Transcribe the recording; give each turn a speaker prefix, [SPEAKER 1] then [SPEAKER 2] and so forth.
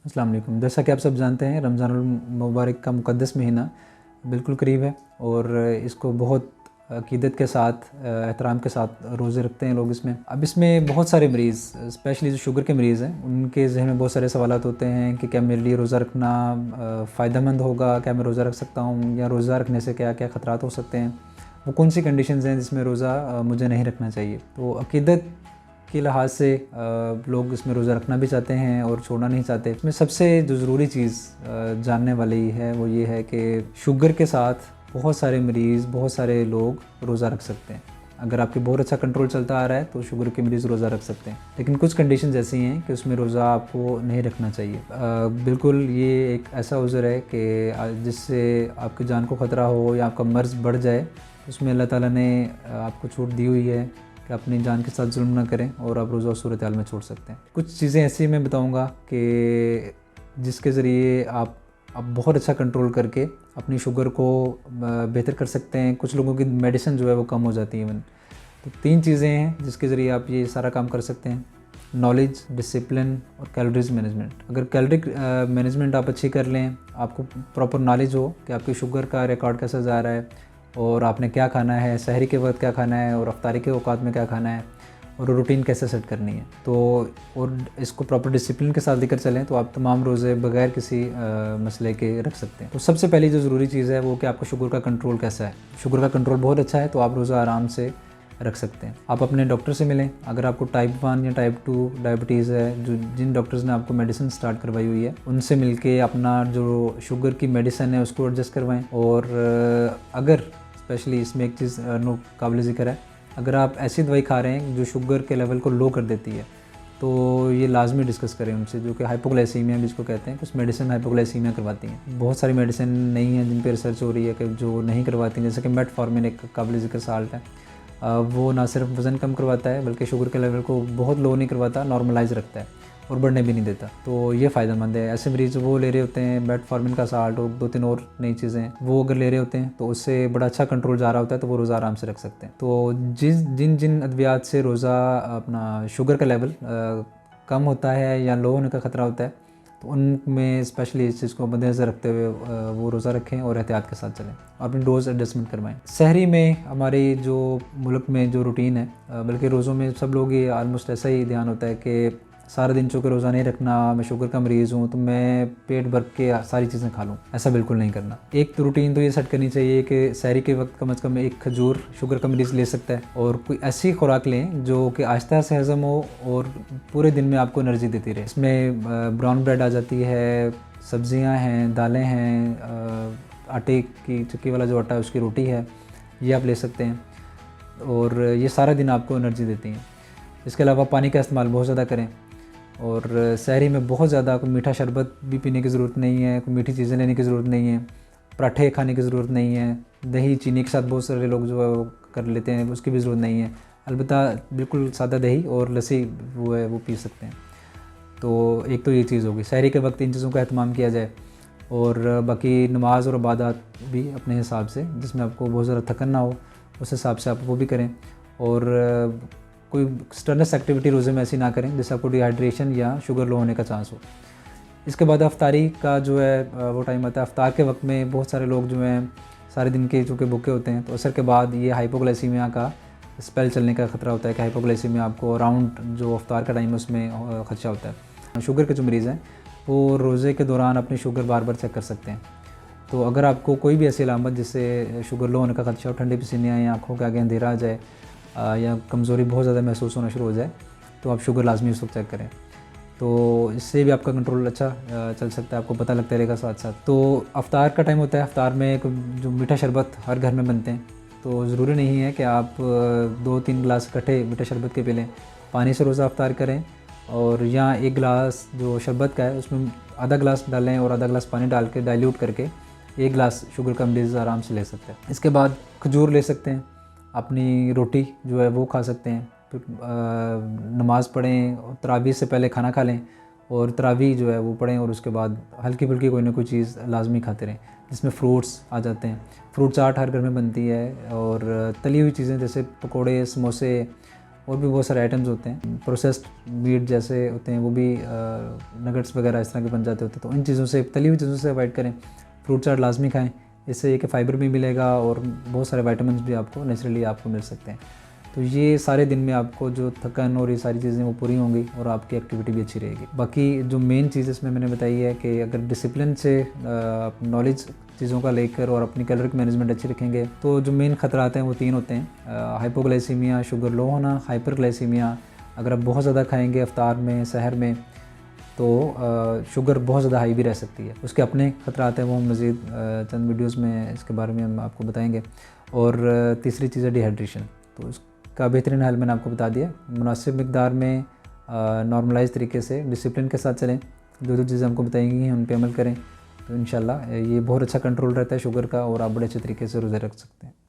[SPEAKER 1] अस्सलाम वालेकुम। जैसा कि आप सब जानते हैं, रमज़ानुल मुबारक का मुक़द्दस महीना बिल्कुल करीब है और इसको बहुत अक़ीदत के साथ एहतराम के साथ रोज़े रखते हैं लोग इसमें। अब इसमें बहुत सारे मरीज़ स्पेशली जो शुगर के मरीज़ हैं, उनके ज़हन में बहुत सारे सवालात होते हैं कि क्या मेरे लिए रोज़ा रखना फ़ायदेमंद होगा? क्या मैं रोज़ा रख सकता हूँ? या रोज़ा रखने से क्या-क्या ख़तरात हो सकते हैं? वो कौन सी कंडीशंस हैं जिसमें रोज़ा मुझे नहीं रखना चाहिए? तो अक़ीदत के लिहाज से लोग इसमें रोज़ा रखना भी चाहते हैं और छोड़ना नहीं चाहते। इसमें सबसे जो ज़रूरी चीज़ जानने वाली है वो ये है कि शुगर के साथ बहुत सारे मरीज़, बहुत सारे लोग रोज़ा रख सकते हैं। अगर आपके बहुत अच्छा कंट्रोल चलता आ रहा है तो शुगर के मरीज़ रोज़ा रख सकते हैं, लेकिन कुछ कंडीशंस ऐसी हैं कि उसमें रोज़ा आपको नहीं रखना चाहिए। बिल्कुल ये एक ऐसा उज़र है कि जिससे आपकी जान को ख़तरा हो या आपका मर्ज़ बढ़ जाए, उसमें अल्लाह ताला ने आपको छूट दी हुई है कि अपनी जान के साथ जुल्म ना करें और आप रोज़ा सूरत हाल में छोड़ सकते हैं। कुछ चीज़ें ऐसी मैं बताऊँगा कि जिसके ज़रिए आप बहुत अच्छा कंट्रोल करके अपनी शुगर को बेहतर कर सकते हैं। कुछ लोगों की मेडिसिन जो है वो कम हो जाती है इवन। तो 3 चीज़ें हैं जिसके ज़रिए आप ये सारा काम कर सकते हैं: नॉलेज, डिसिप्लिन और कैलोरीज़ मैनेजमेंट। अगर कैलोरी मैनेजमेंट आप अच्छी कर लें, आपको प्रॉपर नॉलेज हो कि आपकी शुगर का रिकॉर्ड कैसा जा रहा है और आपने क्या खाना है, सहरी के वक्त क्या खाना है और अफ्तारी के औकात में क्या खाना है और रूटीन कैसे सेट करनी है, तो और इसको प्रॉपर डिसिप्लिन के साथ लेकर चलें तो आप तमाम रोज़े बगैर किसी मसले के रख सकते हैं। तो सबसे पहली जो ज़रूरी चीज़ है वो कि आपका शुगर का कंट्रोल कैसा है। शुगर का कंट्रोल बहुत अच्छा है तो आप रोज़ा आराम से रख सकते हैं। आप अपने डॉक्टर से मिलें। अगर आपको टाइप 1 या टाइप 2 डायबिटीज़ है, जो जिन डॉक्टर्स ने आपको मेडिसिन स्टार्ट करवाई हुई है, उनसे मिलके अपना जो शुगर की मेडिसिन है उसको एडजस्ट करवाएं। और अगर स्पेशली इसमें एक चीज़ काबिल ज़िक्र है, अगर आप ऐसी दवाई खा रहे हैं जो शुगर के लेवल को लो कर देती है, तो ये लाजमी डिस्कस करें उनसे, जो कि हाइपोग्लाइसीमिया जिसको कहते हैं। कुछ मेडिसिन हाइपोग्लाइसीमिया करवाती हैं। बहुत सारी मेडिसिन नहीं है जिन पर रिसर्च हो रही है कि जो नहीं करवाती, जैसे कि मेटफॉर्मिन एक काबिल ज़िक्र साल्ट है। वो ना सिर्फ वज़न कम करवाता है बल्कि शुगर के लेवल को बहुत लो नहीं करवाता, नॉर्मलाइज़ रखता है और बढ़ने भी नहीं देता। तो ये फ़ायदेमंद है। ऐसे मरीज़ वो ले रहे होते हैं मेटफॉर्मिन का साल्ट और 2-3 और नई चीज़ें, वो अगर ले रहे होते हैं तो उससे बड़ा अच्छा कंट्रोल जा रहा होता है, तो वो रोज़ा आराम से रख सकते हैं। तो जिन जिन अद्वियात से रोज़ा अपना शुगर का लेवल कम होता है या लो होने का ख़तरा होता है, तो उनमें स्पेशली इस चीज़ को मद्देनज़र रखते हुए वो रोज़ा रखें और एहतियात के साथ चलें और अपनी डोज़ एडजस्टमेंट करवाएं। सहरी में हमारी जो मुल्क में जो रूटीन है, बल्कि रोज़ों में सब लोग ये आलमोस्ट ऐसा ही ध्यान होता है कि सारा दिन चूँकि रोज़ा नहीं रखना, मैं शुगर का मरीज़ हूँ तो मैं पेट भर के सारी चीज़ें खा लूँ, ऐसा बिल्कुल नहीं करना। एक तो रूटीन तो ये सेट करनी चाहिए कि सहरी के वक्त कम से कम एक खजूर शुगर का मरीज़ ले सकता है और कोई ऐसी खुराक लें जो कि आहिस्ता से हज़म हो और पूरे दिन में आपको एनर्जी देती रहे। इसमें ब्राउन ब्रेड आ जाती है, सब्ज़ियाँ हैं, दालें हैं, आटे की चक्की वाला जो आटा है उसकी रोटी है, ये आप ले सकते हैं और ये सारा दिन आपको एनर्जी देती हैं। इसके अलावा पानी का इस्तेमाल बहुत ज़्यादा करें और सहरी में बहुत ज़्यादा कोई मीठा शरबत भी पीने की ज़रूरत नहीं है, कोई मीठी चीज़ें लेने की ज़रूरत नहीं है, पराठे खाने की ज़रूरत नहीं है, दही चीनी के साथ बहुत सारे लोग जो है वो कर लेते हैं, उसकी भी ज़रूरत नहीं है। अलबत्ता बिल्कुल सादा दही और लस्सी वो है वो पी सकते हैं। तो एक तो ये चीज़ होगी, सहरी के वक्त इन चीज़ों का एहतमाम किया जाए और बाकी नमाज और इबादत भी अपने हिसाब से, जिसमें आपको बहुत ज़्यादा थकन ना हो, उस हिसाब से आप वो भी करें और कोई स्ट्रेनस एक्टिविटी रोज़े में ऐसी ना करें जिससे आपको डिहाइड्रेशन या शुगर लो होने का चांस हो। इसके बाद अफ्तारी का जो है वो टाइम आता है। अफ्तार के वक्त में बहुत सारे लोग जो हैं सारे दिन के चूँकि भूखे होते हैं, तो असर के बाद ये हाइपोग्लाइसीमिया का स्पेल चलने का ख़तरा होता है कि हाइपोग्लाइसीमिया आपको अराउंड जो अफ्तार का टाइम है उसमें खदशा होता है। शुगर के जो मरीज़ हैं वो रोज़े के दौरान अपनी शुगर बार बार चेक कर सकते हैं। तो अगर आपको कोई भी ऐसी अलामत जिससे शुगर लो होने का खदशा हो, ठंडे पसीने आए, आँखों के आगे अंधेरा आ जाए या कमज़ोरी बहुत ज़्यादा महसूस होना शुरू हो जाए, तो आप शुगर लाजमी उस वक्त चेक करें। तो इससे भी आपका कंट्रोल अच्छा चल सकता है, आपको पता लगता रहेगा साथ साथ। तो अफ्तार का टाइम होता है, अफ्तार में जो मीठा शरबत हर घर में बनते हैं, तो ज़रूरी नहीं है कि आप 2-3 गिलास इकट्ठे मीठे शरबत के पी लें। पानी से रोज़ा अफ्तार करें और या 1 गिलास जो शरबत का है उसमें आधा गिलास डालें और आधा गिलास पानी डाल के डाइल्यूट करके 1 गिलास शुगर का मरीज़ आराम से ले सकते हैं। इसके बाद खजूर ले सकते हैं, अपनी रोटी जो है वो खा सकते हैं, फिर नमाज़ पढ़ें और तरावी से पहले खाना खा लें और तरावी जो है वो पढ़ें और उसके बाद हल्की फुल्की कोई ना कोई चीज़ लाजमी खाते रहें, जिसमें फ्रूट्स आ जाते हैं। फ्रूट चाट हर घर में बनती है और तली हुई चीज़ें जैसे पकोड़े, समोसे और भी बहुत सारे आइटम्स होते हैं। प्रोसेस्ड मीट जैसे होते हैं वो भी नगेट्स वगैरह इस तरह के बन जाते होते हैं, तो इन चीज़ों से, तली हुई चीज़ों से अवॉइड करें। फ्रूट चाट लाजमी खाएँ, इससे ये कि फ़ाइबर भी मिलेगा और बहुत सारे विटामिन्स भी आपको नेचुरली आपको मिल सकते हैं। तो ये सारे दिन में आपको जो थकान और ये सारी चीज़ें वो पूरी होंगी और आपकी एक्टिविटी भी अच्छी रहेगी। बाकी जो मेन चीज़ इसमें मैंने बताई है कि अगर डिसिप्लिन से नॉलेज चीज़ों का लेकर और अपनी कैलोरिक मैनेजमेंट अच्छी रखेंगे तो जो मेन खतरात हैं वो 3 होते हैं। हाइपोग्लाइसीमिया, शुगर लो होना, हाइपरग्लाइसीमिया। अगर आप बहुत ज़्यादा खाएँगे इफ्तार में, सहर में, तो शुगर बहुत ज़्यादा हाई भी रह सकती है। उसके अपने खतरात हैं, वो हम मज़ीद चंद वीडियोस में इसके बारे में हम आपको बताएंगे। और तीसरी चीज़ है डिहाइड्रेशन, तो उसका बेहतरीन हल मैंने आपको बता दिया। मुनासिब मिकदार में नॉर्मलाइज तरीके से डिसिप्लिन के साथ चलें, जो चीज़ें हमको बताएंगी उन पर अमल करें, तो इंशाल्लाह ये बहुत अच्छा कंट्रोल रहता है शुगर का और आप बड़े अच्छे तरीके से रोज़े रख सकते हैं।